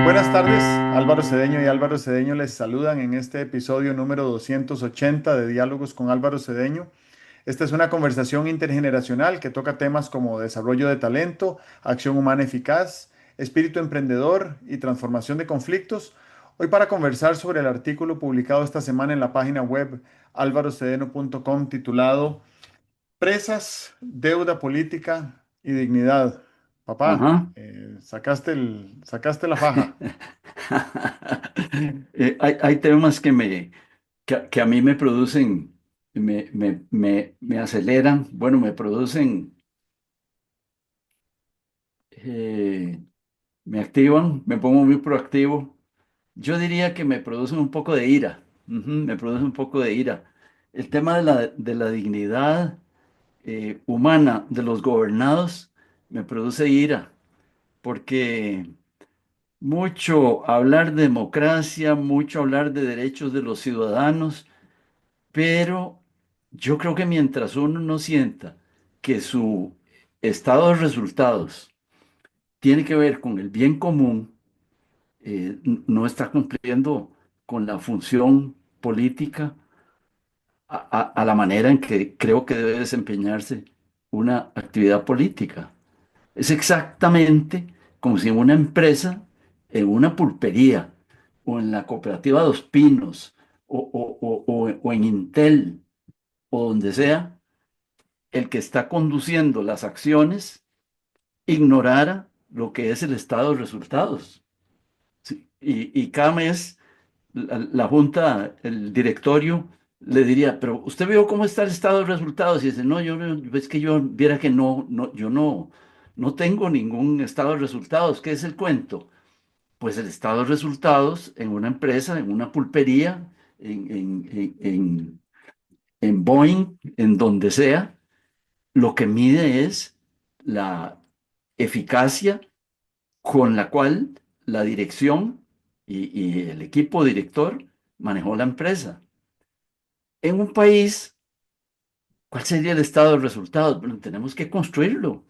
Buenas tardes, Álvaro Cedeño y Álvaro Cedeño les saludan en este episodio número 280 de Diálogos con Álvaro Cedeño. Esta es una conversación intergeneracional que toca temas como desarrollo de talento, acción humana eficaz, espíritu emprendedor y transformación de conflictos. Hoy para conversar sobre el artículo publicado esta semana en la página web alvarocedeno.com titulado Presas, deuda política y dignidad. Papá, Ajá. sacaste la faja. Hay temas que a mí me producen, me aceleran, bueno, me producen, eh, me activan, me pongo muy proactivo. Yo diría que me producen un poco de ira. Ujú, me produce un poco de ira. El tema de la dignidad humana de los gobernados me produce ira, porque mucho hablar de democracia, mucho hablar de derechos de los ciudadanos, pero yo creo que mientras uno no sienta que su estado de resultados tiene que ver con el bien común, no está cumpliendo con la función política a la manera en que creo que debe desempeñarse una actividad política. Es exactamente como si en una empresa, en una pulpería, o en la cooperativa Dos Pinos, o en Intel, o donde sea, el que está conduciendo las acciones ignorara lo que es el estado de resultados. Sí, y cada mes la junta, el directorio, le diría, pero usted vio cómo está el estado de resultados. Y dice, no, es que yo viera que yo no tengo ningún estado de resultados. ¿Qué es el cuento? Pues el estado de resultados en una empresa, en una pulpería, en Boeing, en donde sea, lo que mide es la eficacia con la cual la dirección y el equipo director manejó la empresa. En un país, ¿cuál sería el estado de resultados? Bueno, tenemos que construirlo.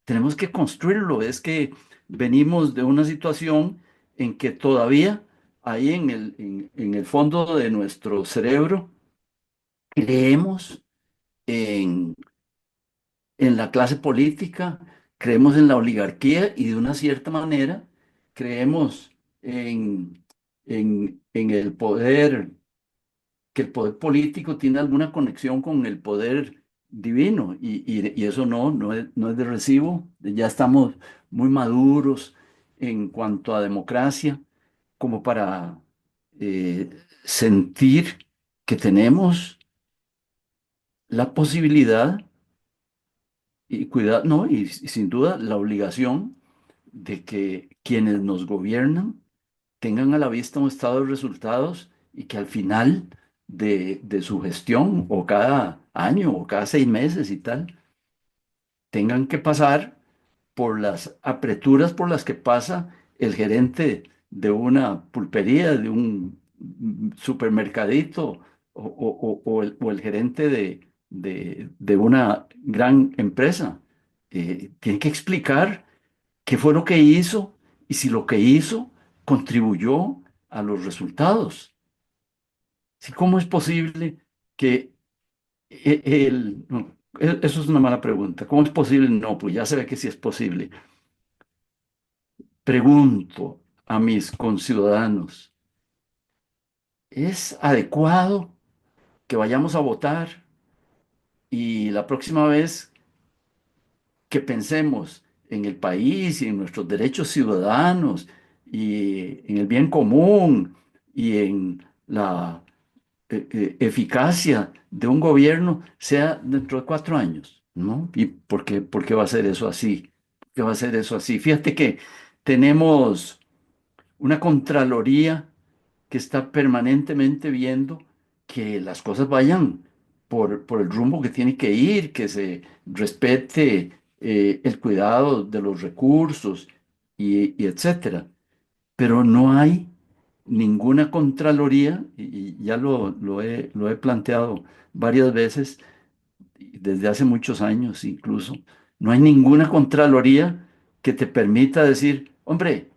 Tenemos que construirlo. Es que venimos de una situación en que todavía ahí en el fondo de nuestro cerebro creemos en, en la clase política, creemos en la oligarquía y de una cierta manera creemos en el poder, que el poder político tiene alguna conexión con el poder divino y eso no es de recibo. Ya estamos muy maduros en cuanto a democracia como para eh, sentir que tenemos la posibilidad y cuidado, no, y sin duda la obligación de que quienes nos gobiernan tengan a la vista un estado de resultados y que al final de su gestión, o cada año, o cada 6 meses y tal, tengan que pasar por las apreturas por las que pasa el gerente de una pulpería, de un supermercadito, o el gerente de una gran empresa. Tiene que explicar qué fue lo que hizo y si lo que hizo contribuyó a los resultados. ¿Sí? ¿Cómo es posible que no, eso es una mala pregunta? ¿Cómo es posible? No, pues ya se ve que sí es posible. Pregunto a mis conciudadanos, ¿es adecuado que vayamos a votar y la próxima vez que pensemos en el país y en nuestros derechos ciudadanos y en el bien común y en la eficacia de un gobierno sea dentro de 4 años? ¿No? ¿Y por qué va a ser eso así? ¿Por qué va a ser eso así? Fíjate que tenemos una contraloría que está permanentemente viendo que las cosas vayan por el rumbo que tiene que ir, que se respete el cuidado de los recursos y etcétera. Pero no hay ninguna contraloría, y ya lo he planteado varias veces, desde hace muchos años incluso, no hay ninguna contraloría que te permita decir, hombre,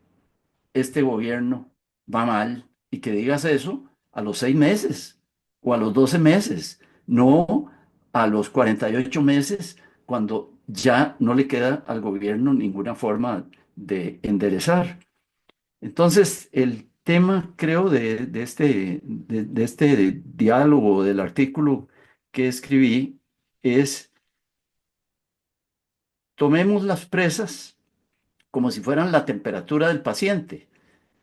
este gobierno va mal y que digas eso a los 6 meses o a los 12 meses, no a los 48 meses cuando ya no le queda al gobierno ninguna forma de enderezar. Entonces, el tema, creo, de este diálogo, del artículo que escribí, es tomemos las presas como si fueran la temperatura del paciente.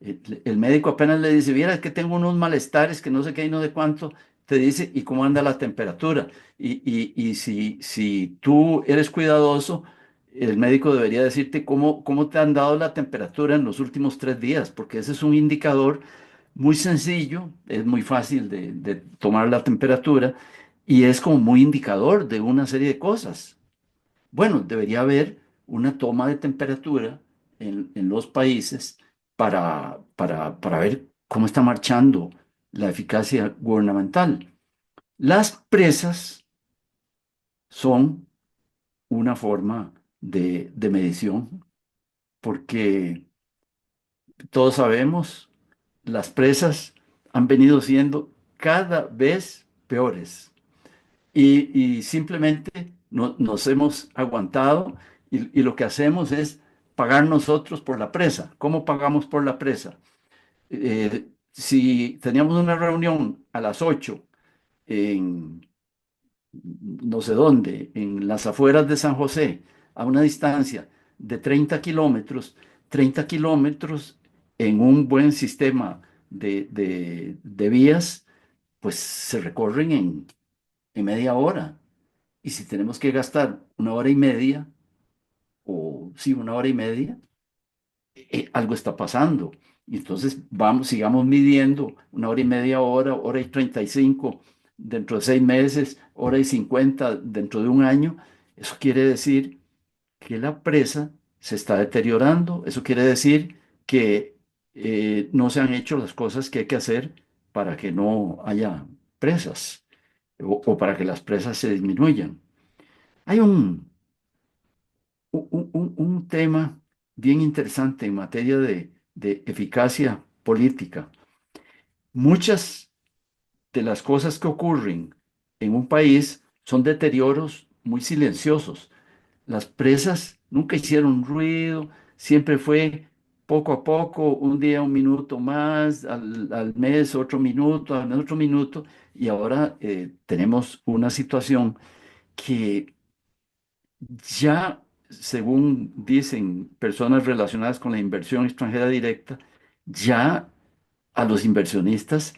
El médico apenas le dice, mira, es que tengo unos malestares que no sé qué y no sé cuánto, te dice, ¿y cómo anda la temperatura? Y si tú eres cuidadoso, el médico debería decirte cómo te han dado la temperatura en los últimos 3 días, porque ese es un indicador muy sencillo, es muy fácil de tomar la temperatura y es como muy indicador de una serie de cosas. Bueno, debería haber una toma de temperatura en los países para ver cómo está marchando la eficacia gubernamental. Las presas son una forma de medición porque todos sabemos, las presas han venido siendo cada vez peores. Y simplemente nos hemos aguantado y lo que hacemos es pagar nosotros por la presa. ¿Cómo pagamos por la presa? Si teníamos una reunión a las 8 en no sé dónde, en las afueras de San José, a una distancia de 30 kilómetros en un buen sistema de vías, pues se recorren en media hora. Y si tenemos que gastar una hora y media, o sí, una hora y media, algo está pasando. Y entonces vamos, sigamos midiendo una hora y media, hora y 35 dentro de 6 meses, hora y 50 dentro de un año. Eso quiere decir que la presa se está deteriorando. Eso quiere decir que no se han hecho las cosas que hay que hacer para que no haya presas o para que las presas se disminuyan. Hay un tema bien interesante en materia de eficacia política. Muchas de las cosas que ocurren en un país son deterioros muy silenciosos. Las presas nunca hicieron ruido, siempre fue poco a poco, un día un minuto más, al mes otro minuto, al mes otro minuto, y ahora tenemos una situación que ya, según dicen personas relacionadas con la inversión extranjera directa, ya a los inversionistas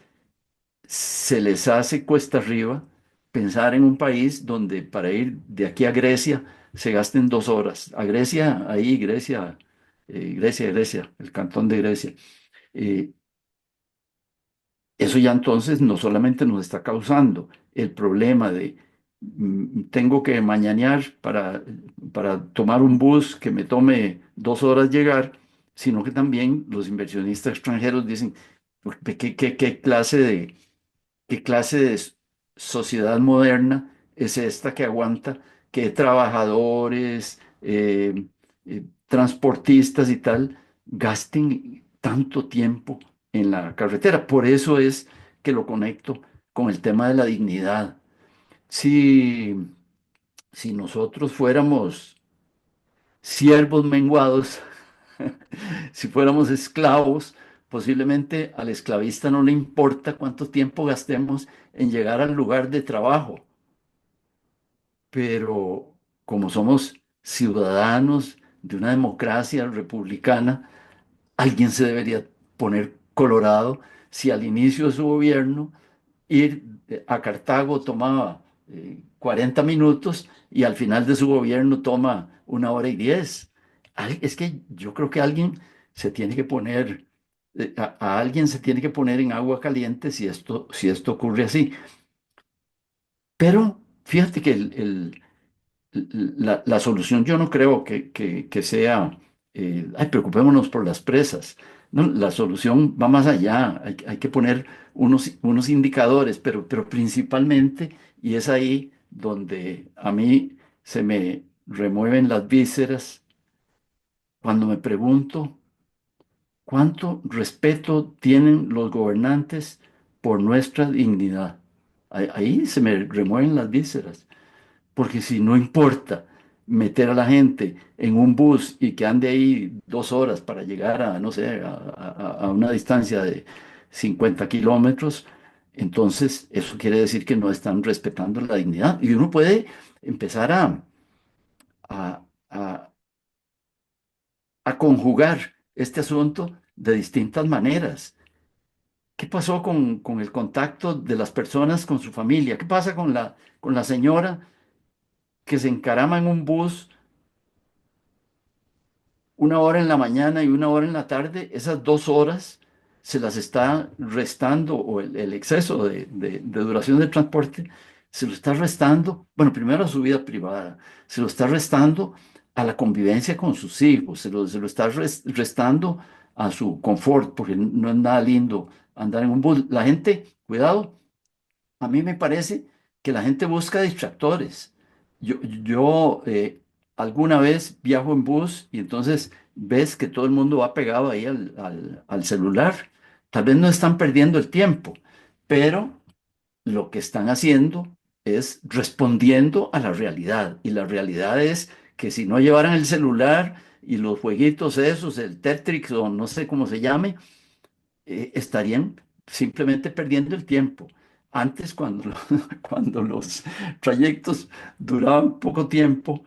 se les hace cuesta arriba pensar en un país donde para ir de aquí a Grecia se gasten 2 horas. A Grecia, ahí Grecia, Grecia, el cantón de Grecia. Eh, Eso ya entonces no solamente nos está causando el problema de tengo que mañanear para tomar un bus que me tome 2 horas llegar, sino que también los inversionistas extranjeros dicen, "Pues, ¿qué clase de sociedad moderna es esta que aguanta que trabajadores, transportistas y tal gasten tanto tiempo en la carretera? Por eso es que lo conecto con el tema de la dignidad. Si, si nosotros fuéramos siervos menguados, si fuéramos esclavos, posiblemente al esclavista no le importa cuánto tiempo gastemos en llegar al lugar de trabajo, pero como somos ciudadanos de una democracia republicana, alguien se debería poner colorado si al inicio de su gobierno ir a Cartago tomaba 40 minutos y al final de su gobierno toma 1 hora y 10. Es que yo creo que alguien se tiene que poner, a alguien se tiene que poner en agua caliente si esto ocurre así. Pero fíjate que la solución yo no creo que sea, ay, preocupémonos por las presas. No, la solución va más allá. Hay que poner unos indicadores, pero principalmente, y es ahí donde a mí se me remueven las vísceras cuando me pregunto ¿Cuánto respeto tienen los gobernantes por nuestra dignidad? Ahí se me remueven las vísceras, porque si no importa meter a la gente en un bus y que ande ahí 2 horas para llegar a, no sé, a una distancia de 50 kilómetros, entonces eso quiere decir que no están respetando la dignidad. Y uno puede empezar a, a- a conjugar este asunto de distintas maneras. ¿Qué pasó con el contacto de las personas con su familia? ¿Qué pasa con la señora que se encarama en un bus 1 hora en la mañana y 1 hora en la tarde? Esas 2 horas se las está restando, o el exceso de duración del transporte, se lo está restando, bueno, primero a su vida privada, se lo está restando a la convivencia con sus hijos, se lo está restando a su confort, porque no es nada lindo andar en un bus. La gente, cuidado. A mí me parece que la gente busca distractores. Yo alguna vez viajo en bus y entonces ves que todo el mundo va pegado ahí al celular. Tal vez no están perdiendo el tiempo, pero lo que están haciendo es respondiendo a la realidad. Y la realidad es que si no llevaran el celular y los jueguitos esos, el Tetris o no sé cómo se llame, estarían simplemente perdiendo el tiempo. Antes, cuando los trayectos duraban poco tiempo,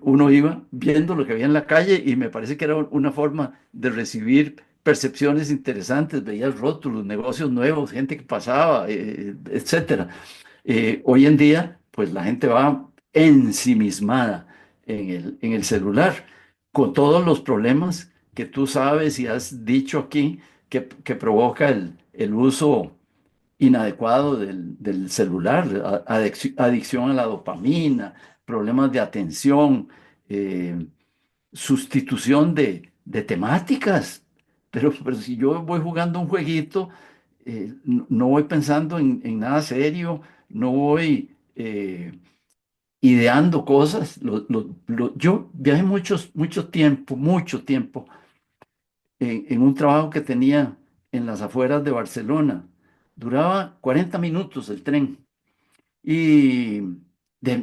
uno iba viendo lo que había en la calle y me parece que era una forma de recibir percepciones interesantes, veías rótulos, negocios nuevos, gente que pasaba, etcétera. Hoy en día, pues la gente va ensimismada en el celular, con todos los problemas que tú sabes y has dicho aquí que provoca el uso inadecuado del celular, adicción a la dopamina, problemas de atención, eh, sustitución de temáticas. Pero si yo voy jugando un jueguito, no voy pensando en nada serio, no voy ideando cosas. Yo viajé mucho tiempo en un trabajo que tenía en las afueras de Barcelona. Duraba 40 minutos el tren y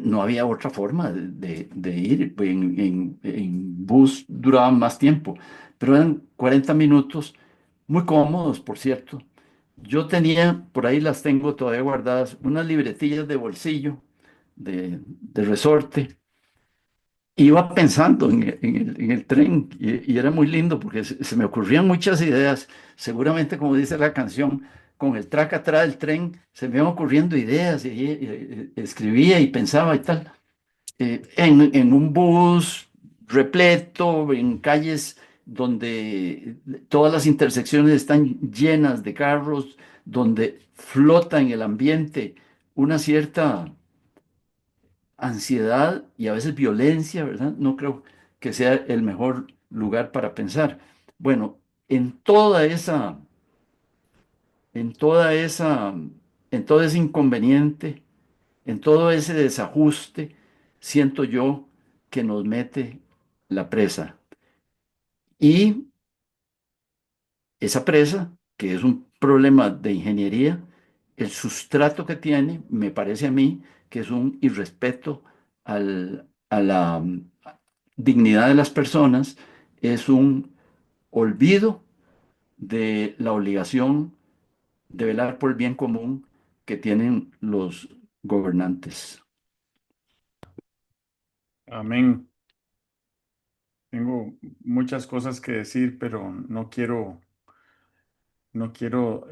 no había otra forma de ir. En bus duraba más tiempo, pero eran 40 minutos muy cómodos, por cierto. Yo tenía, por ahí las tengo todavía guardadas, unas libretillas de bolsillo de resorte. Iba pensando en el tren y era muy lindo porque se me ocurrían muchas ideas. Seguramente, como dice la canción, con el track atrás del tren se me iban ocurriendo ideas y escribía y pensaba y tal. En un bus repleto, en calles donde todas las intersecciones están llenas de carros, donde flota en el ambiente una cierta ansiedad y a veces violencia, ¿verdad? No creo que sea el mejor lugar para pensar. Bueno, en toda esa, en toda esa, en todo ese inconveniente, en todo ese desajuste, siento yo que nos mete la presa. Y esa presa, que es un problema de ingeniería, el sustrato que tiene, me parece a mí que es un irrespeto a la dignidad de las personas, es un olvido de la obligación de velar por el bien común que tienen los gobernantes. Amén. Tengo muchas cosas que decir, pero no quiero, no quiero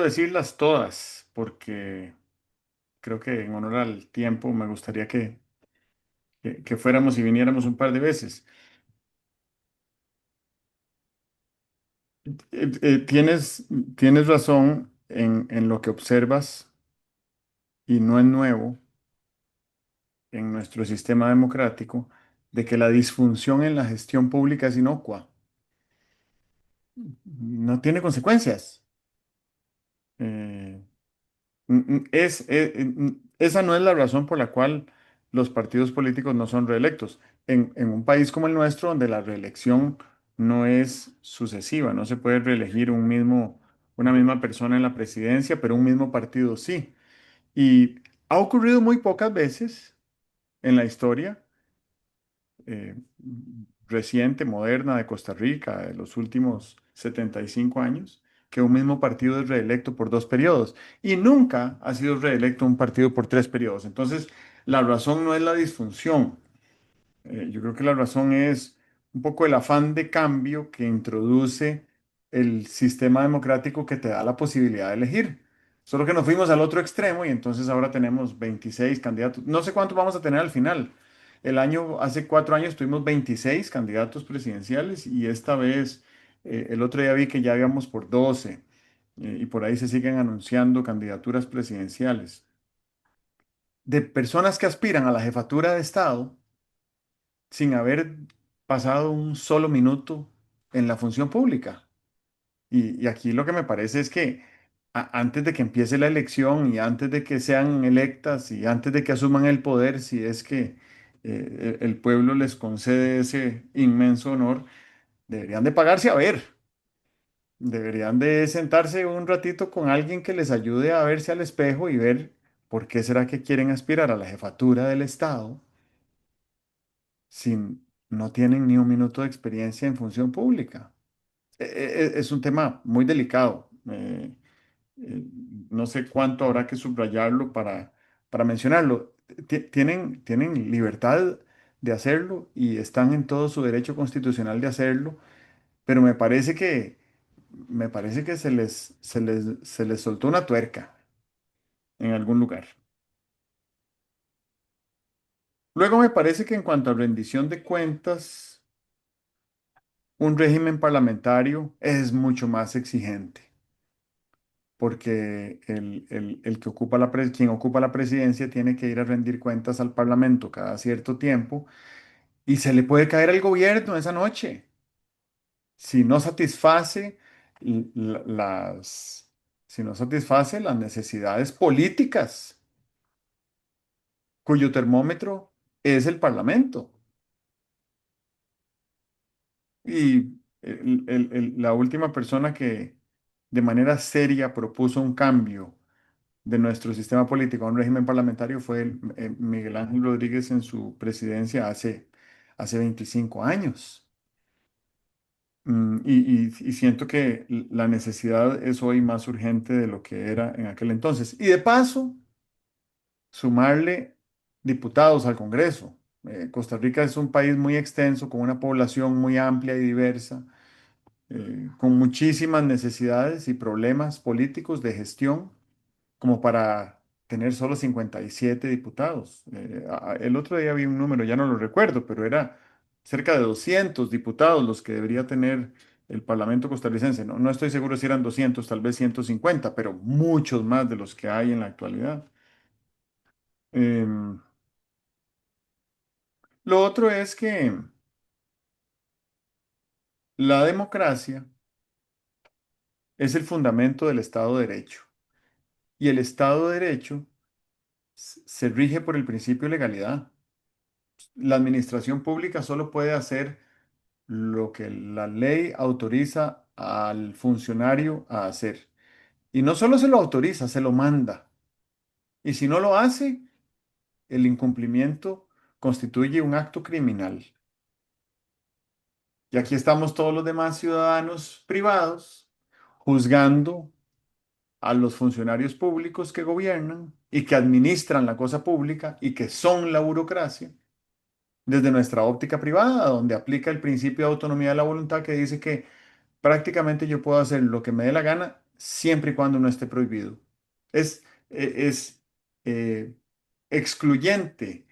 decirlas todas, porque creo que en honor al tiempo me gustaría que fuéramos y viniéramos un par de veces. Tienes razón en lo que observas y no es nuevo en nuestro sistema democrático de que la disfunción en la gestión pública es inocua, no tiene consecuencias. Eh, esa no es la razón por la cual los partidos políticos no son reelectos. En un país como el nuestro, donde la reelección no es sucesiva, no se puede reelegir una misma persona en la presidencia, pero un mismo partido sí. Y ha ocurrido muy pocas veces en la historia eh, reciente, moderna de Costa Rica, de los últimos 75 años, que un mismo partido es reelecto por dos periodos. Y nunca ha sido reelecto un partido por tres periodos. Entonces, la razón no es la disfunción. Yo creo que la razón es un poco el afán de cambio que introduce el sistema democrático que te da la posibilidad de elegir. Solo que nos fuimos al otro extremo y entonces ahora tenemos 26 candidatos. No sé cuántos vamos a tener al final. Hace 4 años tuvimos 26 candidatos presidenciales y esta vez, el otro día vi que ya íbamos por 12 y por ahí se siguen anunciando candidaturas presidenciales de personas que aspiran a la jefatura de Estado sin haber pasado un solo minuto en la función pública. Y aquí lo que me parece es que antes de que empiece la elección y antes de que sean electas y antes de que asuman el poder, si es que el pueblo les concede ese inmenso honor, deberían de pagarse a ver. Deberían de sentarse un ratito con alguien que les ayude a verse al espejo y ver por qué será que quieren aspirar a la jefatura del Estado si no tienen ni un minuto de experiencia en función pública. Es un tema muy delicado. Eh, no sé cuánto habrá que subrayarlo para mencionarlo. Tienen libertad de hacerlo y están en todo su derecho constitucional de hacerlo, pero me parece que se les soltó una tuerca en algún lugar. Luego me parece que en cuanto a rendición de cuentas, un régimen parlamentario es mucho más exigente, porque el que ocupa quien ocupa la presidencia tiene que ir a rendir cuentas al Parlamento cada cierto tiempo y se le puede caer al gobierno esa noche si no satisface l- la- las, si no satisface las necesidades políticas, cuyo termómetro es el Parlamento. Y la última persona que de manera seria propuso un cambio de nuestro sistema político a un régimen parlamentario fue Miguel Ángel Rodríguez en su presidencia hace 25 años. Y siento que la necesidad es hoy más urgente de lo que era en aquel entonces. Y de paso, sumarle diputados al Congreso. Costa Rica es un país muy extenso, con una población muy amplia y diversa, con muchísimas necesidades y problemas políticos de gestión como para tener solo 57 diputados. El otro día vi un número, ya no lo recuerdo, pero era cerca de 200 diputados los que debería tener el Parlamento costarricense. No estoy seguro si eran 200, tal vez 150, pero muchos más de los que hay en la actualidad. Em, lo otro es que la democracia es el fundamento del Estado de Derecho y el Estado de Derecho se rige por el principio de legalidad. La administración pública solo puede hacer lo que la ley autoriza al funcionario a hacer. Y no solo se lo autoriza, se lo manda. Y si no lo hace, el incumplimiento constituye un acto criminal. Y aquí estamos todos los demás ciudadanos privados juzgando a los funcionarios públicos que gobiernan y que administran la cosa pública y que son la burocracia desde nuestra óptica privada, donde aplica el principio de autonomía de la voluntad que dice que prácticamente yo puedo hacer lo que me dé la gana siempre y cuando no esté prohibido. Es excluyente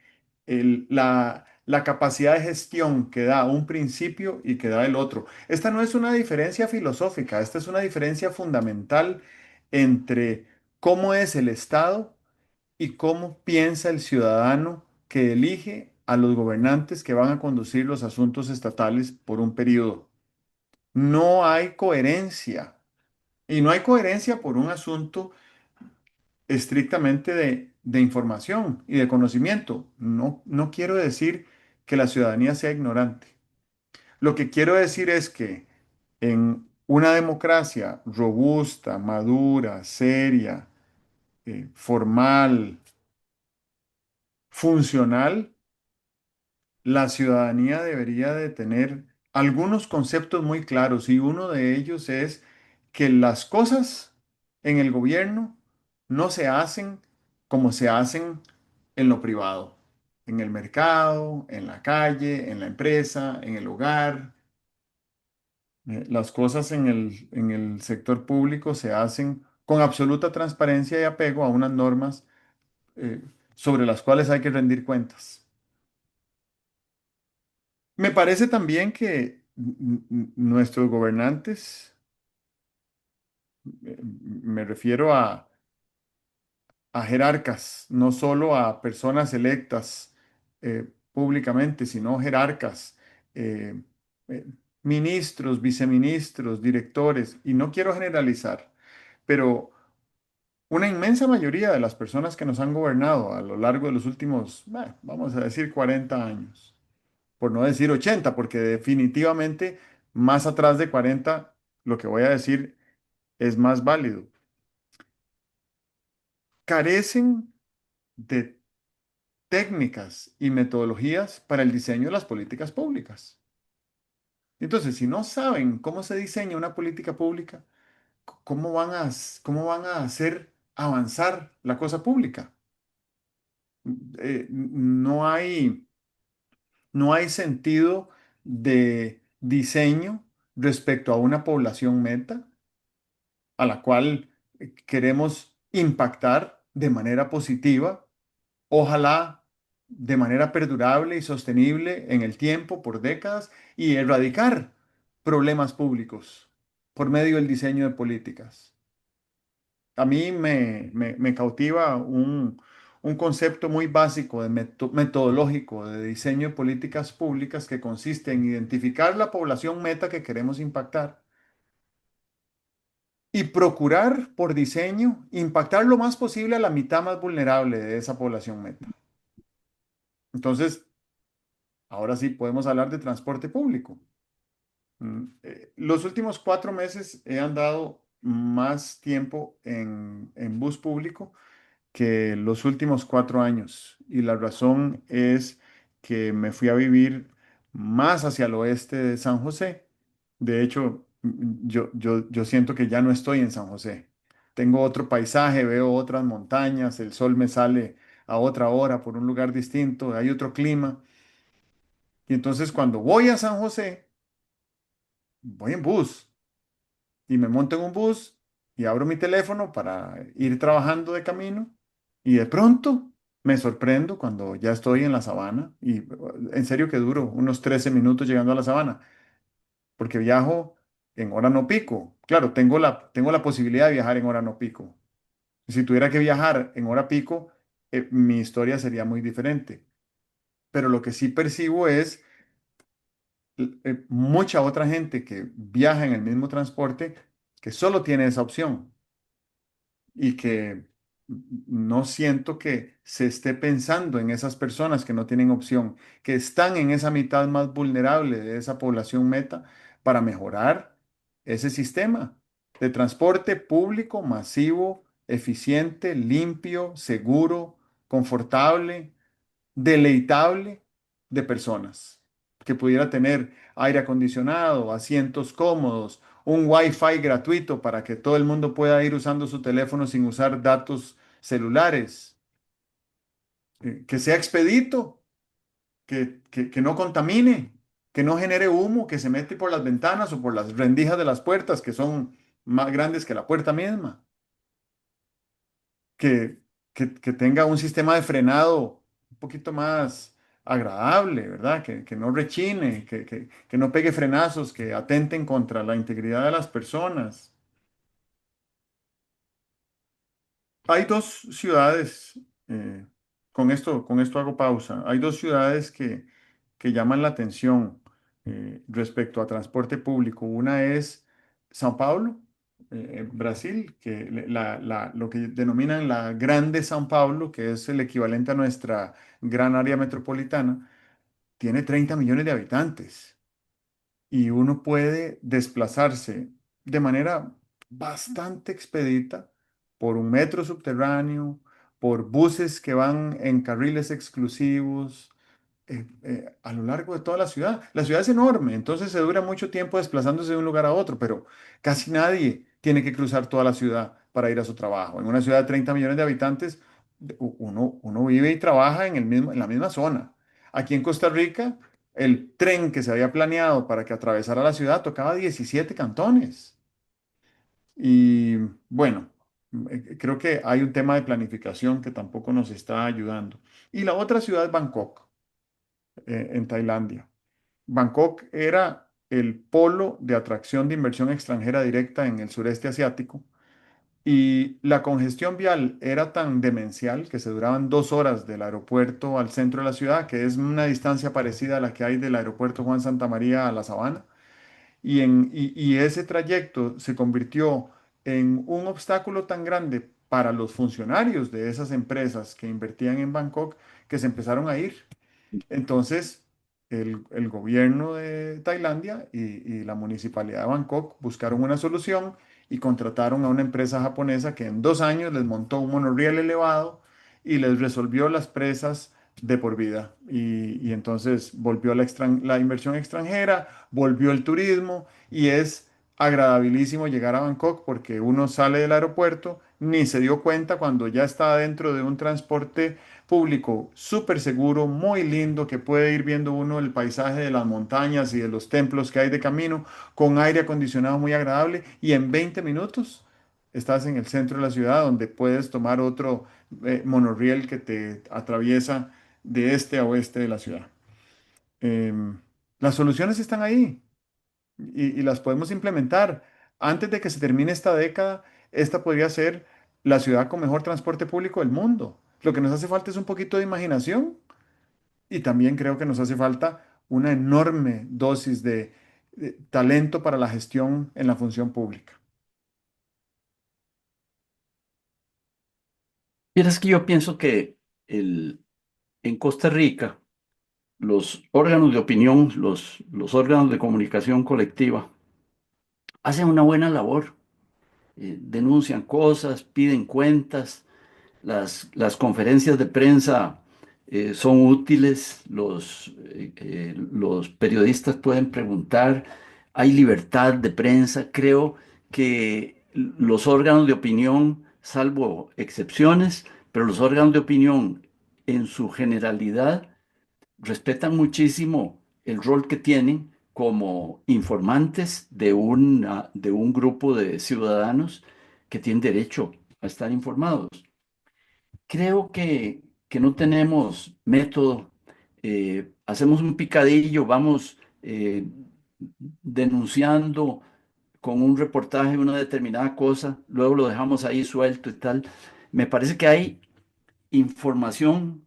la capacidad de gestión que da un principio y que da el otro. Esta no es una diferencia filosófica, esta es una diferencia fundamental entre cómo es el Estado y cómo piensa el ciudadano que elige a los gobernantes que van a conducir los asuntos estatales por un periodo. No hay coherencia. Y no hay coherencia por un asunto estrictamente de información y de conocimiento. No quiero decir que la ciudadanía sea ignorante. Lo que quiero decir es que en una democracia robusta, madura, seria, formal, funcional, la ciudadanía debería de tener algunos conceptos muy claros y uno de ellos es que las cosas en el gobierno no se hacen como se hacen en lo privado, en el mercado, en la calle, en la empresa, en el hogar. Las cosas en el sector público se hacen con absoluta transparencia y apego a unas normas eh, sobre las cuales hay que rendir cuentas. Me parece también que nuestros gobernantes, me refiero a jerarcas, no solo a personas electas públicamente, sino jerarcas, eh, eh, ministros, viceministros, directores, y no quiero generalizar, pero una inmensa mayoría de las personas que nos han gobernado a lo largo de los últimos, vamos a decir, 40 años, por no decir 80, porque definitivamente más atrás de 40, lo que voy a decir es más válido. Carecen de técnicas y metodologías para el diseño de las políticas públicas. Entonces, si no saben cómo se diseña una política pública, cómo van a hacer avanzar la cosa pública? No hay, no hay sentido de diseño respecto a una población meta a la cual queremos impactar de manera positiva, ojalá de manera perdurable y sostenible en el tiempo, por décadas, y erradicar problemas públicos por medio del diseño de políticas. A mí me cautiva un concepto muy básico, metodológico de diseño de políticas públicas que consiste en identificar la población meta que queremos impactar y procurar por diseño impactar lo más posible a la mitad más vulnerable de esa población meta. Entonces, ahora sí podemos hablar de transporte público. Los últimos 4 meses he andado más tiempo en bus público que los últimos 4 años. Y la razón es que me fui a vivir más hacia el oeste de San José. De hecho, yo siento que ya no estoy en San José. Tengo otro paisaje, veo otras montañas, el sol me sale a otra hora por un lugar distinto, hay otro clima. Y entonces cuando voy a San José, voy en bus y me monto en un bus y abro mi teléfono para ir trabajando de camino y de pronto me sorprendo cuando ya estoy en la sabana y en serio que duro unos 13 minutos llegando a la sabana porque viajo en hora no pico. Claro, tengo la posibilidad de viajar en hora no pico. Si tuviera que viajar en hora pico, mi historia sería muy diferente. Pero lo que sí percibo es mucha otra gente que viaja en el mismo transporte que solo tiene esa opción y que no siento que se esté pensando en esas personas que no tienen opción, que están en esa mitad más vulnerable de esa población meta para mejorar ese sistema de transporte público, masivo, eficiente, limpio, seguro, confortable, deleitable de personas, que pudiera tener aire acondicionado, asientos cómodos, un Wi-Fi gratuito para que todo el mundo pueda ir usando su teléfono sin usar datos celulares, que sea expedito, que no contamine, que no genere humo, que se mete por las ventanas o por las rendijas de las puertas, que son más grandes que la puerta misma, que, que tenga un sistema de frenado un poquito más agradable, ¿verdad? Que no rechine, que no pegue frenazos, que atenten contra la integridad de las personas. Hay dos ciudades, con esto hago pausa, hay dos ciudades que llaman la atención respecto a transporte público. Una es Sao Paulo, Brasil, que lo que denominan la Grande Sao Paulo, que es el equivalente a nuestra gran área metropolitana, tiene 30 millones de habitantes. y uno puede desplazarse de manera bastante expedita por un metro subterráneo, por buses que van en carriles exclusivos, a lo largo de toda la ciudad. La ciudad es enorme, entonces se dura mucho tiempo desplazándose de un lugar a otro, pero casi nadie tiene que cruzar toda la ciudad para ir a su trabajo. En una ciudad de 30 millones de habitantes, uno vive y trabaja en la misma zona. Aquí en Costa Rica, el tren que se había planeado para que atravesara la ciudad tocaba 17 cantones. Y bueno, creo que hay un tema de planificación que tampoco nos está ayudando. Y la otra ciudad es Bangkok, en Tailandia. Bangkok era el polo de atracción de inversión extranjera directa en el sureste asiático y la congestión vial era tan demencial que se duraban 2 horas del aeropuerto al centro de la ciudad, que es una distancia parecida a la que hay del aeropuerto Juan Santamaría a La Sabana. Y ese trayecto se convirtió en un obstáculo tan grande para los funcionarios de esas empresas que invertían en Bangkok que se empezaron a ir. Entonces, el gobierno de Tailandia y la municipalidad de Bangkok buscaron una solución y contrataron a una empresa japonesa que en 2 años les montó un monorriel elevado y les resolvió las presas de por vida. Y entonces volvió la inversión extranjera, volvió el turismo y es agradabilísimo llegar a Bangkok porque uno sale del aeropuerto, ni se dio cuenta cuando ya está dentro de un transporte público súper seguro, muy lindo, que puede ir viendo uno el paisaje de las montañas y de los templos que hay de camino, con aire acondicionado muy agradable, y en 20 minutos estás en el centro de la ciudad donde puedes tomar otro monorriel que te atraviesa de este a oeste de la ciudad. Em, las soluciones están ahí y las podemos implementar. Antes de que se termine esta década, esta podría ser la ciudad con mejor transporte público del mundo. Lo que nos hace falta es un poquito de imaginación y también creo que nos hace falta una enorme dosis de talento para la gestión en la función pública. Vieras que yo pienso que en Costa Rica los órganos de opinión, los órganos de comunicación colectiva, hacen una buena labor. Denuncian cosas, piden cuentas, las conferencias de prensa son útiles, los periodistas pueden preguntar, hay libertad de prensa. Creo que los órganos de opinión, salvo excepciones, pero los órganos de opinión en su generalidad respetan muchísimo el rol que tienen como informantes de un grupo de ciudadanos que tienen derecho a estar informados. Creo que no tenemos método. Hacemos un picadillo, vamos denunciando con un reportaje una determinada cosa, luego lo dejamos ahí suelto y tal. Me parece que hay información,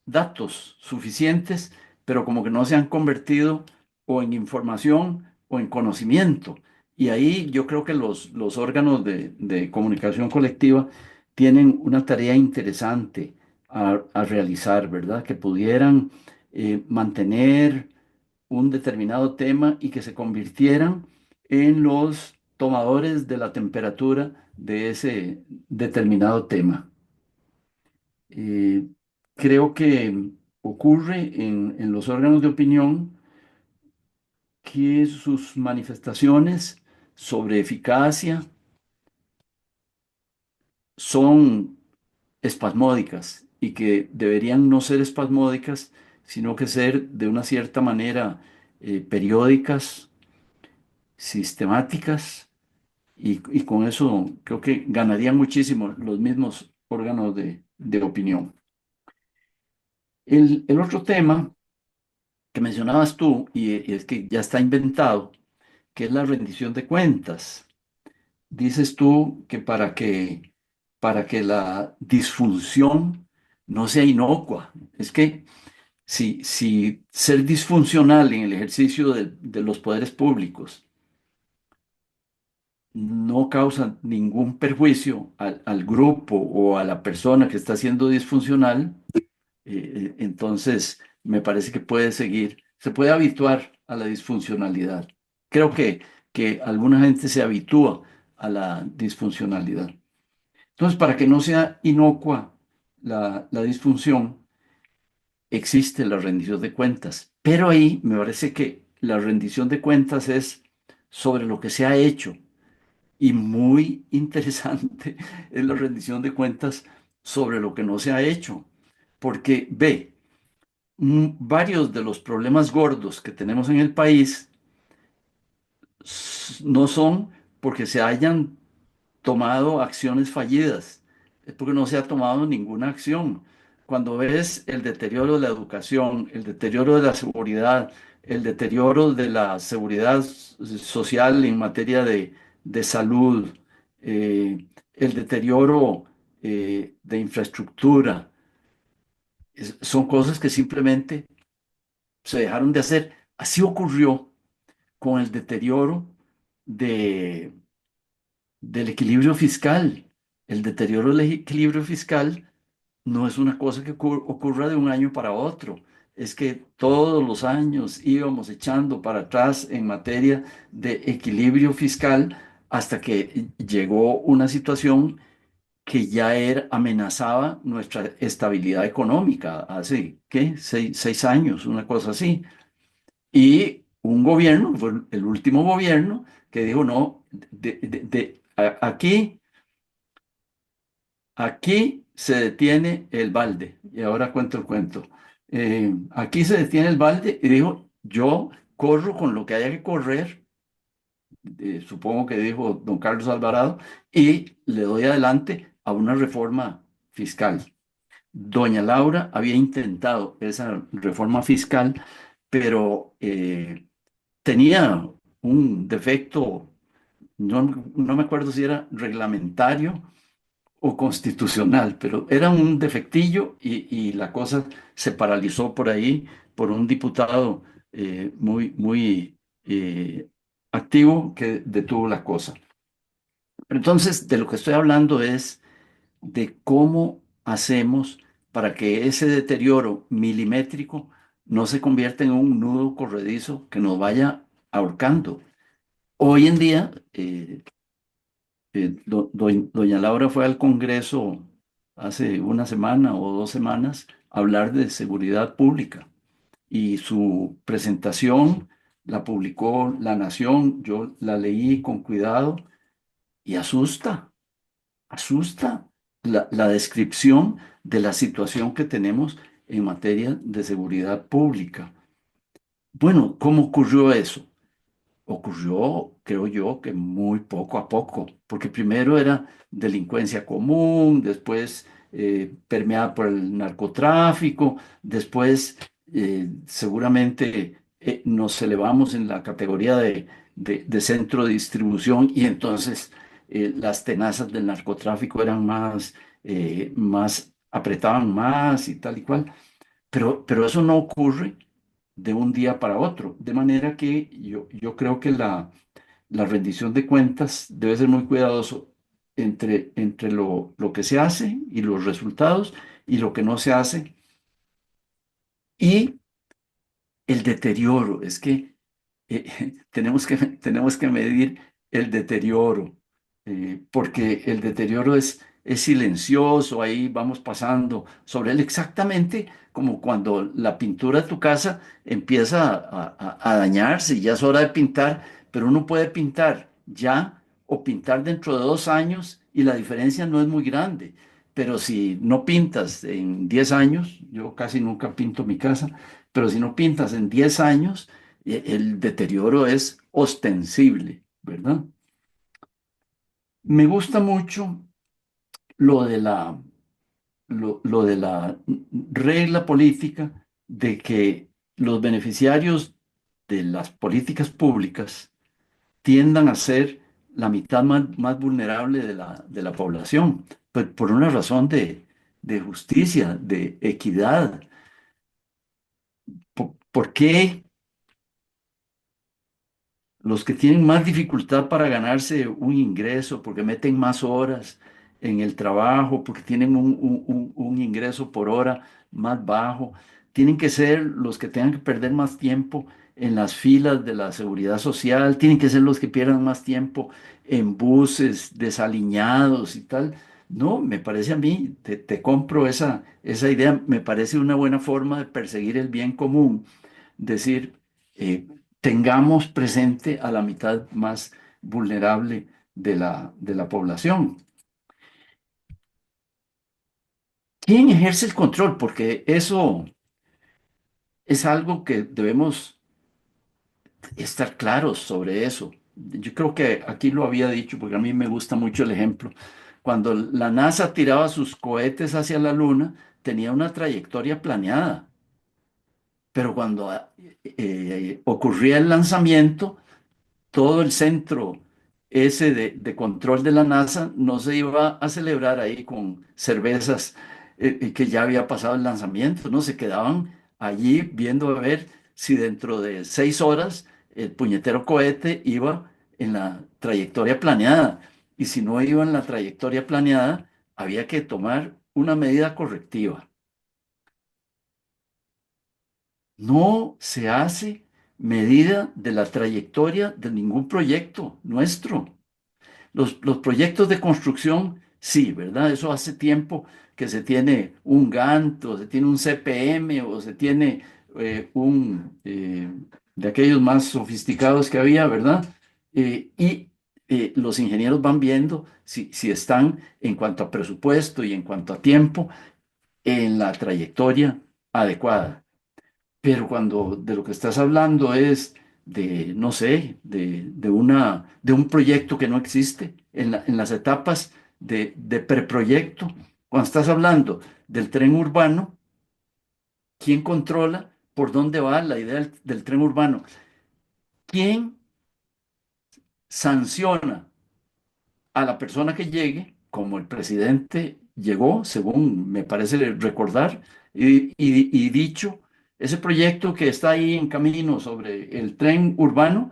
datos suficientes, pero como que no se han convertido o en información o en conocimiento. Y ahí yo creo que los órganos de comunicación colectiva tienen una tarea interesante a realizar, ¿verdad? Que pudieran mantener un determinado tema y que se convirtieran en los tomadores de la temperatura de ese determinado tema. Eh, Creo que ocurre en los órganos de opinión que sus manifestaciones sobre eficacia son espasmódicas y que deberían no ser espasmódicas, sino que ser de una cierta manera periódicas, sistemáticas, y con eso creo que ganarían muchísimo los mismos órganos de opinión. El otro tema que mencionabas tú, y es que ya está inventado, que es la rendición de cuentas. Dices tú que para que la disfunción no sea inocua. Es que si ser disfuncional en el ejercicio de los poderes públicos no causa ningún perjuicio al grupo o a la persona que está siendo disfuncional, entonces me parece que puede seguir, se puede habituar a la disfuncionalidad. Creo que alguna gente se habitúa a la disfuncionalidad. Entonces, para que no sea inocua la disfunción, existe la rendición de cuentas. Pero ahí me parece que la rendición de cuentas es sobre lo que se ha hecho. Y muy interesante es la rendición de cuentas sobre lo que no se ha hecho. Porque ve, varios de los problemas gordos que tenemos en el país no son porque se hayan tomado acciones fallidas, es porque no se ha tomado ninguna acción. Cuando ves el deterioro de la educación, el deterioro de la seguridad, el deterioro de la seguridad social en materia de salud, el deterioro de infraestructura, son cosas que simplemente se dejaron de hacer. Así ocurrió con el deterioro de del equilibrio fiscal. El deterioro del equilibrio fiscal no es una cosa que ocurra de un año para otro. Es que todos los años íbamos echando para atrás en materia de equilibrio fiscal hasta que llegó una situación que ya amenazaba nuestra estabilidad económica hace, ¿qué? 6 años, una cosa así. Y un gobierno, que fue el último gobierno, que dijo, no, aquí se detiene el balde. Y ahora cuento el cuento. Aquí se detiene el balde y dijo, yo corro con lo que haya que correr, supongo que dijo don Carlos Alvarado, y le doy adelante a una reforma fiscal. Doña Laura había intentado esa reforma fiscal, pero tenía un defecto, no me acuerdo si era reglamentario o constitucional, pero era un defectillo y la cosa se paralizó por ahí por un diputado muy activo que detuvo la cosa. Pero entonces, de lo que estoy hablando es de cómo hacemos para que ese deterioro milimétrico no se convierta en un nudo corredizo que nos vaya ahorcando. Hoy en día, doña Laura fue al Congreso hace una semana o 2 semanas a hablar de seguridad pública y su presentación la publicó La Nación, yo la leí con cuidado y asusta la descripción de la situación que tenemos en materia de seguridad pública. Bueno, ¿cómo ocurrió eso? Ocurrió, creo yo, que muy poco a poco, porque primero era delincuencia común, después permeada por el narcotráfico, después seguramente nos elevamos en la categoría de centro de distribución y entonces las tenazas del narcotráfico eran más, apretaban más y tal y cual, pero eso no ocurre de un día para otro. De manera que yo creo que la rendición de cuentas debe ser muy cuidadoso entre lo que se hace y los resultados y lo que no se hace y el deterioro. Es que tenemos que medir el deterioro, porque el deterioro es silencioso, ahí vamos pasando sobre él exactamente como cuando la pintura de tu casa empieza a dañarse y ya es hora de pintar, pero uno puede pintar ya o pintar dentro de 2 años y la diferencia no es muy grande. Pero si no pintas en 10 años, yo casi nunca pinto mi casa, pero si no pintas en 10 años, el deterioro es ostensible, ¿verdad? Me gusta mucho lo de lo de la regla política de que los beneficiarios de las políticas públicas tiendan a ser la mitad más vulnerable de la población, pues por una razón de justicia, de equidad. ¿Por qué los que tienen más dificultad para ganarse un ingreso, porque meten más horas en el trabajo, porque tienen un ingreso por hora más bajo, tienen que ser los que tengan que perder más tiempo en las filas de la seguridad social, tienen que ser los que pierdan más tiempo en buses desaliñados y tal. No, me parece a mí, te compro esa idea, me parece una buena forma de perseguir el bien común, decir, tengamos presente a la mitad más vulnerable de la población. ¿Quién ejerce el control? Porque eso es algo que debemos estar claros sobre eso. Yo creo que aquí lo había dicho, porque a mí me gusta mucho el ejemplo. Cuando la NASA tiraba sus cohetes hacia la Luna, tenía una trayectoria planeada, pero cuando ocurría el lanzamiento, todo el centro ese de control de la NASA no se iba a celebrar ahí con cervezas que ya había pasado el lanzamiento, ¿no? Se quedaban allí viendo a ver si dentro de 6 horas el puñetero cohete iba en la trayectoria planeada. Y si no iba en la trayectoria planeada, había que tomar una medida correctiva. No se hace medida de la trayectoria de ningún proyecto nuestro. Los proyectos de construcción, sí, ¿verdad? Eso hace tiempo que se tiene un Gantt, o se tiene un CPM, o se tiene de aquellos más sofisticados que había, ¿verdad? Y los ingenieros van viendo si están en cuanto a presupuesto y en cuanto a tiempo en la trayectoria adecuada. Pero cuando de lo que estás hablando es de, no sé, de un proyecto que no existe, en las etapas de preproyecto, cuando estás hablando del tren urbano, ¿quién controla por dónde va la idea del tren urbano? ¿Quién sanciona a la persona que llegue, como el presidente llegó, según me parece recordar, y dicho, ese proyecto que está ahí en camino sobre el tren urbano,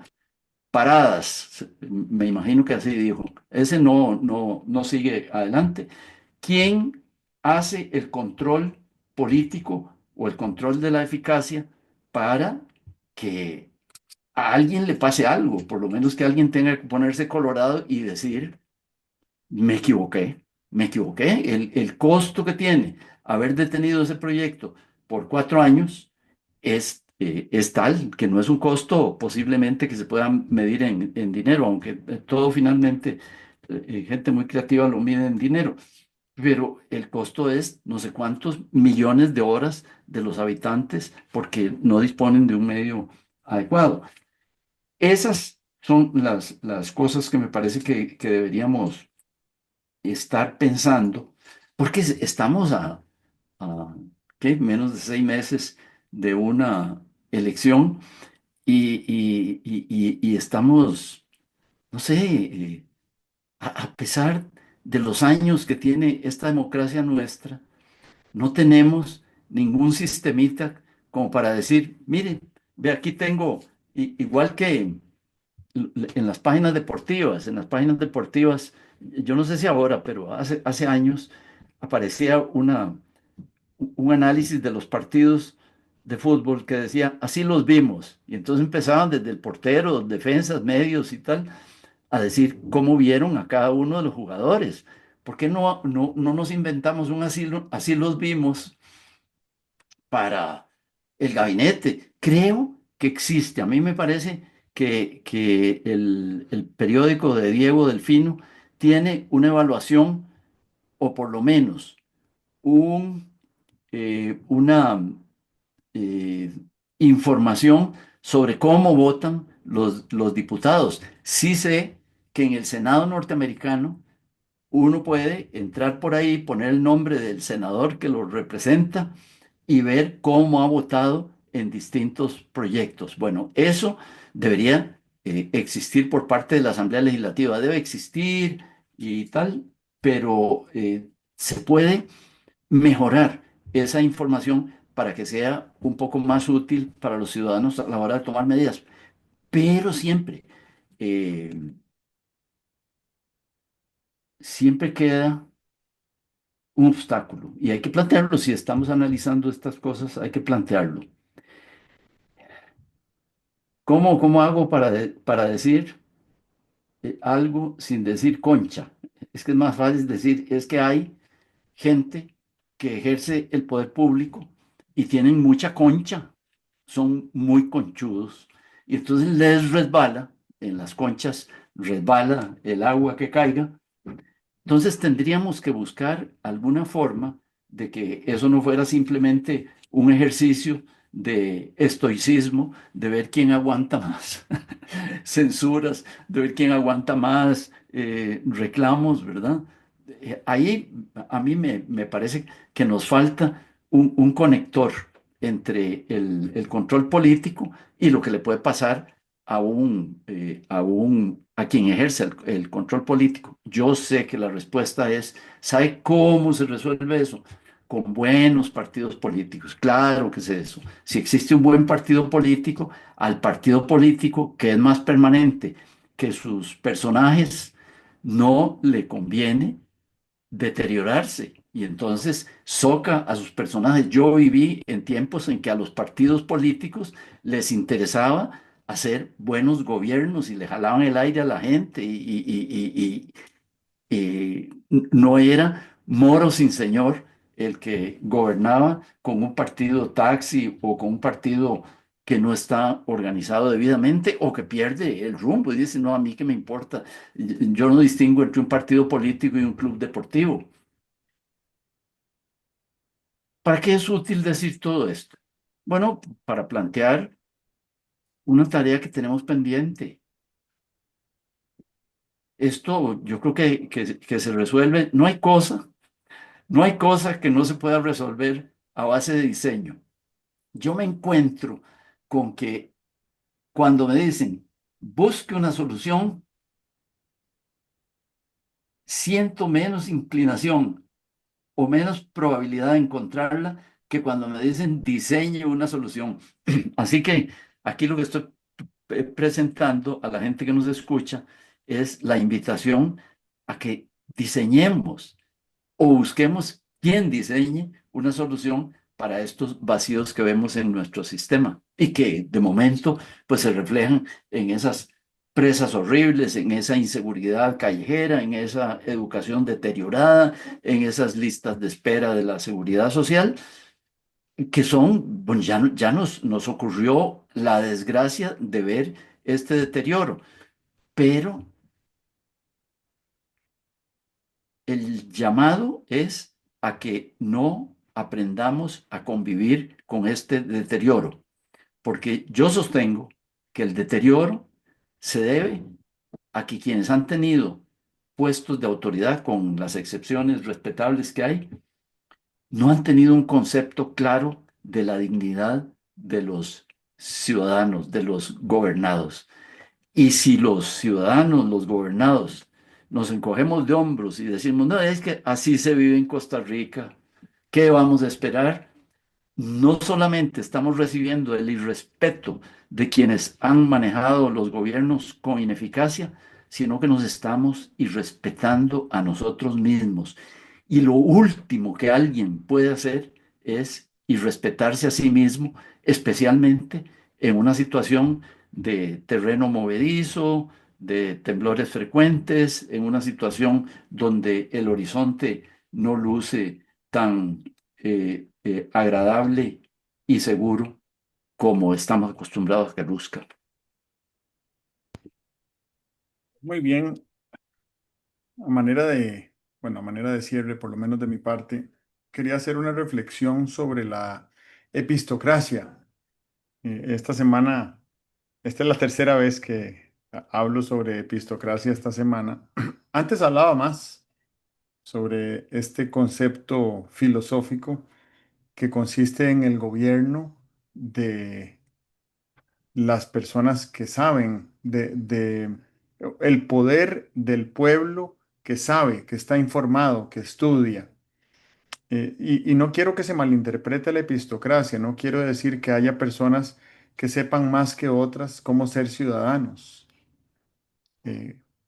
paradas, me imagino que así dijo, ese no sigue adelante. ¿Quién hace el control político o el control de la eficacia para que a alguien le pase algo? Por lo menos que alguien tenga que ponerse colorado y decir, me equivoqué, me equivoqué. El costo que tiene haber detenido ese proyecto por 4 años es tal que no es un costo posiblemente que se pueda medir en dinero, aunque todo finalmente, gente muy creativa lo mide en dinero, pero el costo es no sé cuántos millones de horas de los habitantes porque no disponen de un medio adecuado. Esas son las cosas que me parece que deberíamos estar pensando, porque estamos a ¿qué? Menos de 6 meses de una elección y estamos, no sé, a pesar de los años que tiene esta democracia nuestra, no tenemos ningún sistemita como para decir, miren, ve aquí tengo, igual que en las páginas deportivas, yo no sé si ahora, pero hace años aparecía un análisis de los partidos de fútbol que decía, así los vimos. Y entonces empezaban desde el portero, defensas, medios y tal, a decir cómo vieron a cada uno de los jugadores. ¿Por qué no nos inventamos un así los vimos para el gabinete? Creo que existe. A mí me parece que el periódico de Diego Delfino tiene una evaluación, o por lo menos una eh, información sobre cómo votan los diputados. Sí sé que en el Senado norteamericano uno puede entrar por ahí, poner el nombre del senador que lo representa y ver cómo ha votado en distintos proyectos. Bueno, eso debería existir por parte de la Asamblea Legislativa. Debe existir y tal, pero se puede mejorar esa información para que sea un poco más útil para los ciudadanos a la hora de tomar medidas. Pero siempre queda un obstáculo y hay que plantearlo. Si estamos analizando estas cosas, hay que plantearlo. ¿Cómo hago para decir algo sin decir concha? Es que es más fácil decir, es que hay gente que ejerce el poder público y tienen mucha concha, son muy conchudos, y entonces les resbala, en las conchas resbala el agua que caiga. Entonces tendríamos que buscar alguna forma de que eso no fuera simplemente un ejercicio de estoicismo, de ver quién aguanta más censuras, de ver quién aguanta más reclamos, ¿verdad? Ahí a mí me parece que nos falta un conector entre el control político y lo que le puede pasar a quien ejerce el control político. Yo sé que la respuesta es, ¿sabe cómo se resuelve eso? Con buenos partidos políticos. Claro que es eso. Si existe un buen partido político, al partido político que es más permanente que sus personajes, no le conviene deteriorarse y entonces soca a sus personajes. Yo viví en tiempos en que a los partidos políticos les interesaba hacer buenos gobiernos y le jalaban el aire a la gente no era Moro sin señor el que gobernaba con un partido taxi o con un partido que no está organizado debidamente o que pierde el rumbo y dice, no, a mí qué me importa, yo no distingo entre un partido político y un club deportivo. ¿Para qué es útil decir todo esto? Bueno, para plantear una tarea que tenemos pendiente. Esto yo creo que se resuelve, no hay cosa que no se pueda resolver a base de diseño. Yo me encuentro con que cuando me dicen, busque una solución, siento menos inclinación o menos probabilidad de encontrarla que cuando me dicen, diseñe una solución. Así que aquí lo que estoy presentando a la gente que nos escucha es la invitación a que diseñemos o busquemos quién diseñe una solución para estos vacíos que vemos en nuestro sistema y que de momento pues se reflejan en esas presas horribles, en esa inseguridad callejera, en esa educación deteriorada, en esas listas de espera de la seguridad social, que son, bueno, nos ocurrió la desgracia de ver este deterioro, pero el llamado es a que no aprendamos a convivir con este deterioro, porque yo sostengo que el deterioro se debe a que quienes han tenido puestos de autoridad, con las excepciones respetables que hay, no han tenido un concepto claro de la dignidad de los ciudadanos, de los gobernados. Y si los ciudadanos, los gobernados, nos encogemos de hombros y decimos, no, es que así se vive en Costa Rica, ¿qué vamos a esperar? No solamente estamos recibiendo el irrespeto de quienes han manejado los gobiernos con ineficacia, sino que nos estamos irrespetando a nosotros mismos. Y lo último que alguien puede hacer es irrespetarse a sí mismo, especialmente en una situación de terreno movedizo, de temblores frecuentes, en una situación donde el horizonte no luce tan agradable y seguro como estamos acostumbrados a que luzca. Muy bien, a manera de, bueno, a manera de cierre, por lo menos de mi parte, quería hacer una reflexión sobre la epistocracia. Esta semana, esta es la tercera vez que hablo sobre epistocracia esta semana. Antes hablaba más sobre este concepto filosófico que consiste en el gobierno de las personas que saben, de el poder del pueblo que sabe, que está informado, que estudia. Y no quiero que se malinterprete la epistocracia, no quiero decir que haya personas que sepan más que otras cómo ser ciudadanos.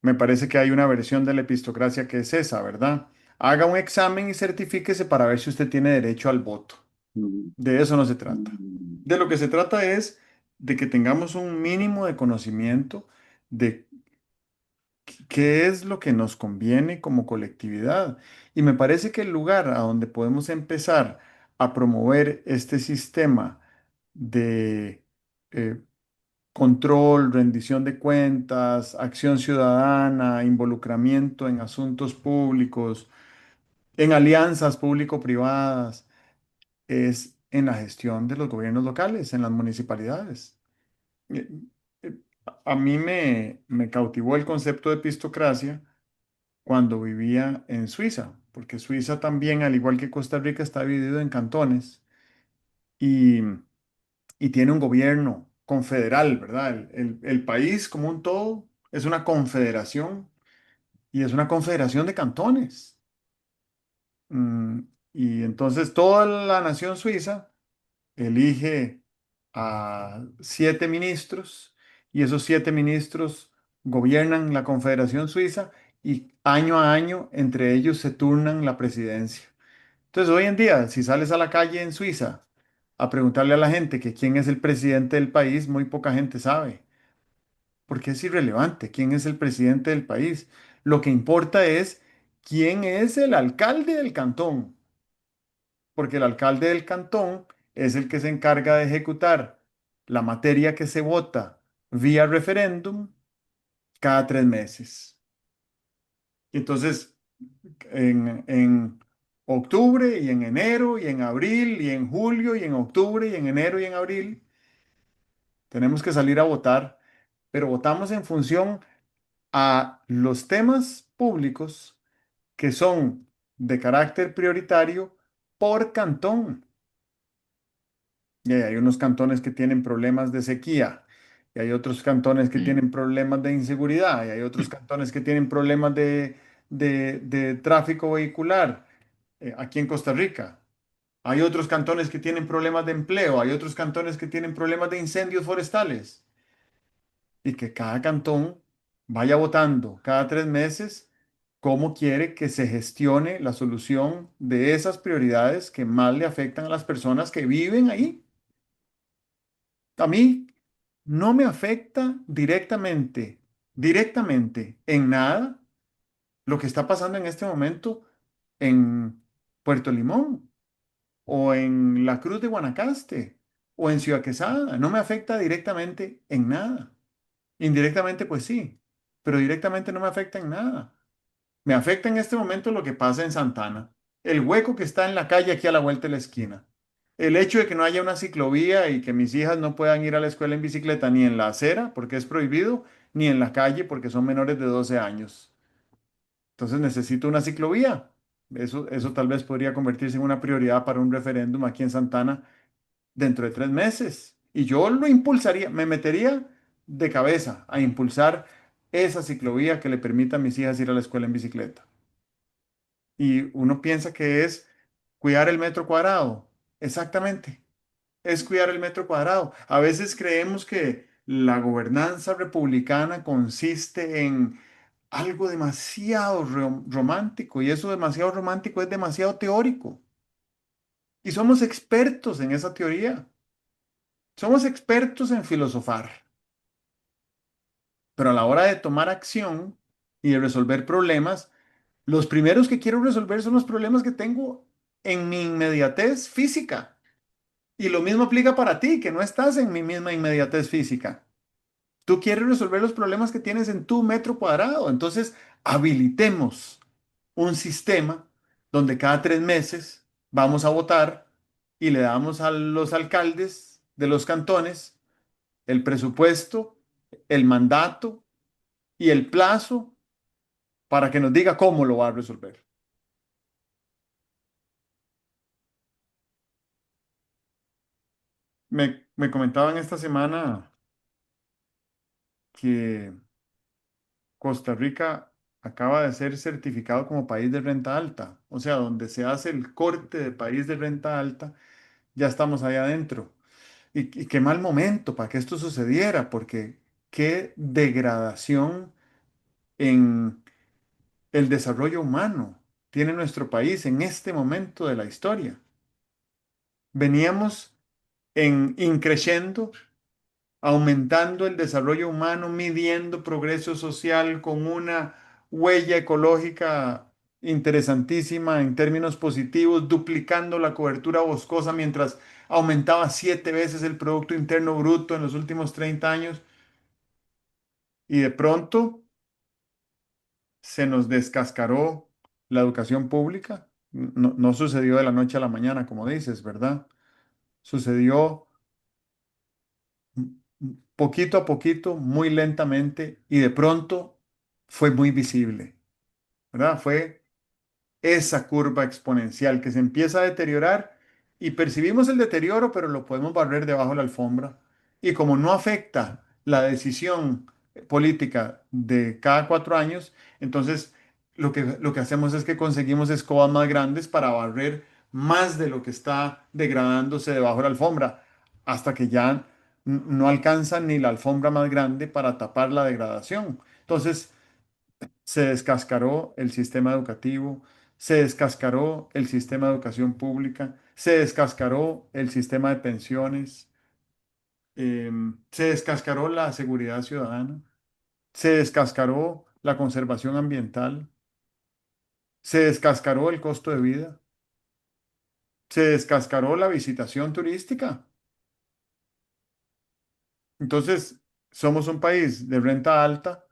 Me parece que hay una versión de la epistocracia que es esa, ¿verdad? Haga un examen y certifíquese para ver si usted tiene derecho al voto. Mm, De eso no se trata. mm, De lo que se trata es de que tengamos un mínimo de conocimiento de qué es lo que nos conviene como colectividad. Y me parece que el lugar a donde podemos empezar a promover este sistema de eh, control, rendición de cuentas, acción ciudadana, involucramiento en asuntos públicos, en alianzas público-privadas, es en la gestión de los gobiernos locales, en las municipalidades. Eh, a mí me cautivó el concepto de epistocracia cuando vivía en Suiza, porque Suiza también, al igual que Costa Rica, está dividido en cantones y, y tiene un gobierno confederal, ¿verdad? El país como un todo es una confederación y es una confederación de cantones. Mm, y entonces toda la nación suiza elige a 7 ministros y esos 7 ministros gobiernan la Confederación Suiza y año a año entre ellos se turnan la presidencia. Entonces hoy en día, si sales a la calle en Suiza a preguntarle a la gente que quién es el presidente del país, muy poca gente sabe, porque es irrelevante quién es el presidente del país. Lo que importa es quién es el alcalde del cantón, porque el alcalde del cantón es el que se encarga de ejecutar la materia que se vota vía referéndum cada 3 meses. Y entonces, en octubre y en enero y en abril y en julio y en octubre y en enero y en abril, tenemos que salir a votar, pero votamos en función a los temas públicos que son de carácter prioritario por cantón. Y hay unos cantones que tienen problemas de sequía, y hay otros cantones que Sí, tienen problemas de inseguridad, y hay otros cantones que tienen problemas de tráfico vehicular, aquí en Costa Rica. Hay otros cantones que tienen problemas de empleo, hay otros cantones que tienen problemas de incendios forestales. Y que cada cantón vaya votando cada 3 meses cómo quiere que se gestione la solución de esas prioridades que más le afectan a las personas que viven ahí. A mí no me afecta directamente en nada lo que está pasando en este momento en Puerto Limón o en la Cruz de Guanacaste o en Ciudad Quesada. No me afecta directamente en nada. Indirectamente, pues sí, pero directamente no me afecta en nada. Me afecta en este momento lo que pasa en Santana, el hueco que está en la calle aquí a la vuelta de la esquina, el hecho de que no haya una ciclovía y que mis hijas no puedan ir a la escuela en bicicleta ni en la acera porque es prohibido, ni en la calle porque son menores de 12 años. Entonces necesito una ciclovía. Eso tal vez podría convertirse en una prioridad para un referéndum aquí en Santana dentro de 3 meses. Y yo lo impulsaría, me metería de cabeza a impulsar esa ciclovía que le permita a mis hijas ir a la escuela en bicicleta. Y uno piensa que es cuidar el metro cuadrado. Exactamente, es cuidar el metro cuadrado. A veces creemos que la gobernanza republicana consiste en algo demasiado romántico y eso demasiado romántico es demasiado teórico. Y somos expertos en esa teoría. Somos expertos en filosofar, pero a la hora de tomar acción y de resolver problemas, los primeros que quiero resolver son los problemas que tengo en mi inmediatez física. Y lo mismo aplica para ti, que no estás en mi misma inmediatez física. Tú quieres resolver los problemas que tienes en tu metro cuadrado. Entonces, habilitemos un sistema donde cada 3 meses vamos a votar y le damos a los alcaldes de los cantones el presupuesto, el mandato y el plazo para que nos diga cómo lo va a resolver. Me comentaban esta semana que Costa Rica acaba de ser certificado como país de renta alta, o sea, donde se hace el corte de país de renta alta, ya estamos ahí adentro. Y qué mal momento para que esto sucediera, porque qué degradación en el desarrollo humano tiene nuestro país en este momento de la historia. Veníamos en increciendo aumentando el desarrollo humano, midiendo progreso social con una huella ecológica interesantísima en términos positivos, duplicando la cobertura boscosa mientras aumentaba 7 veces el Producto Interno Bruto en los últimos 30 años. Y de pronto se nos descascaró la educación pública. No, no sucedió de la noche a la mañana, como dices, ¿verdad? Sucedió poquito a poquito, muy lentamente, y de pronto fue muy visible, ¿verdad? Fue esa curva exponencial que se empieza a deteriorar y percibimos el deterioro, pero lo podemos barrer debajo de la alfombra. Y como no afecta la decisión política de cada 4 años, entonces lo que hacemos es que conseguimos escobas más grandes para barrer más de lo que está degradándose debajo de la alfombra, hasta que ya no alcanza ni la alfombra más grande para tapar la degradación. Entonces, se descascaró el sistema educativo, se descascaró el sistema de educación pública, se descascaró el sistema de pensiones, se descascaró la seguridad ciudadana, se descascaró la conservación ambiental, se descascaró el costo de vida, se descascaró la visitación turística. Entonces, somos un país de renta alta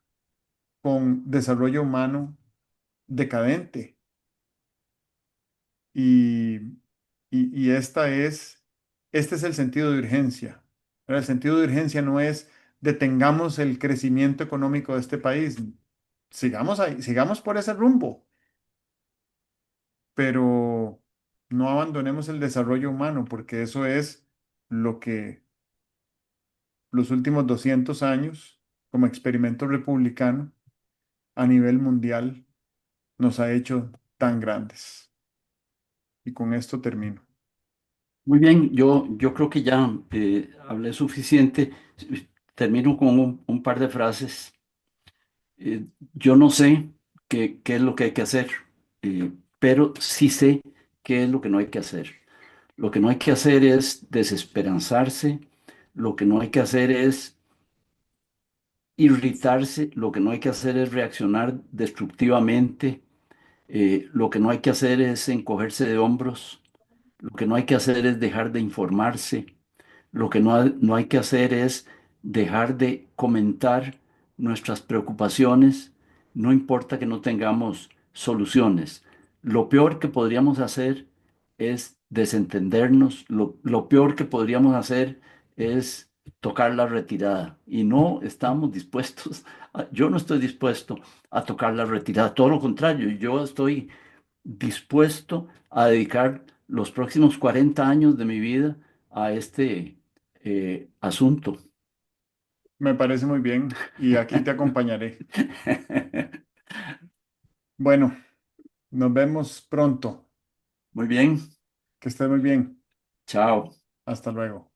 con desarrollo humano decadente. Y, y este es el sentido de urgencia. Pero el sentido de urgencia no es detengamos el crecimiento económico de este país. Sigamos ahí, sigamos por ese rumbo, pero no abandonemos el desarrollo humano, porque eso es lo que los últimos 200 años, como experimento republicano a nivel mundial, nos ha hecho tan grandes. Y con esto termino. Muy bien, yo creo que ya hablé suficiente. Termino con un par de frases. Yo no sé qué es lo que hay que hacer, pero sí sé qué es lo que no hay que hacer. Lo que no hay que hacer es desesperanzarse, lo que no hay que hacer es irritarse, lo que no hay que hacer es reaccionar destructivamente, lo que no hay que hacer es encogerse de hombros, lo que no hay que hacer es dejar de informarse. Lo que no hay que hacer es dejar de comentar nuestras preocupaciones, no importa que no tengamos soluciones. Lo peor que podríamos hacer es desentendernos, lo peor que podríamos hacer es tocar la retirada y no estamos dispuestos, yo no estoy dispuesto a tocar la retirada, todo lo contrario, yo estoy dispuesto a dedicar los próximos 40 años de mi vida a este asunto. Me parece muy bien y aquí te acompañaré. Bueno, nos vemos pronto. Muy bien, Que estés muy bien. chao. Hasta luego.